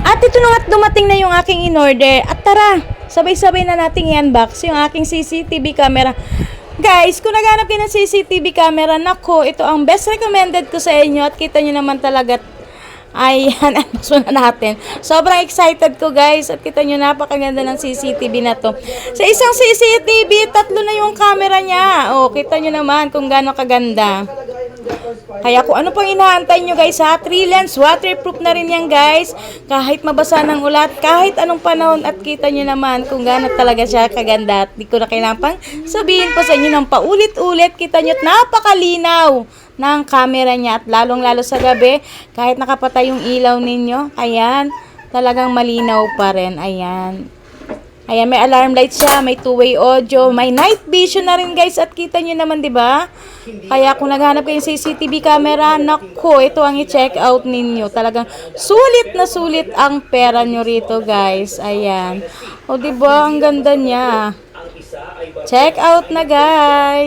At ito na nga't dumating na yung aking in-order. At tara, sabay-sabay na nating i-unbox yung aking CCTV camera. Guys, kung naghanap kayo ng CCTV camera, nako, ito ang best recommended ko sa inyo. At kita nyo naman talaga, ayan, unbox na natin. Sobrang excited ko, guys. At kita nyo, napakaganda ng CCTV na to. Sa isang CCTV, 3 na yung camera niya. O, kita nyo naman kung gaano kaganda. Kaya kung ano pang inaantay nyo, guys, ha? 3 lens, waterproof na rin yan, guys. Kahit mabasa ng ulat, kahit anong panahon, at kita nyo naman kung gaano talaga siya kaganda. At di ko na kailangan pang sabihin pa sa inyo ng paulit-ulit. Kita nyo at napakalinaw ng camera niya. At lalong-lalo sa gabi, kahit nakapatay yung ilaw ninyo, ayan, talagang malinaw pa rin. Ayan. Ayan, may alarm light siya, may two-way audio, may night vision na rin, guys. At kita nyo naman, di ba? Kaya kung naghanap kayo ng CCTV camera, nako, ito ang i-check out ninyo. Talagang sulit na sulit ang pera nyo rito, guys. Ayan. O, di ba? Ang ganda niya. Check out na, guys.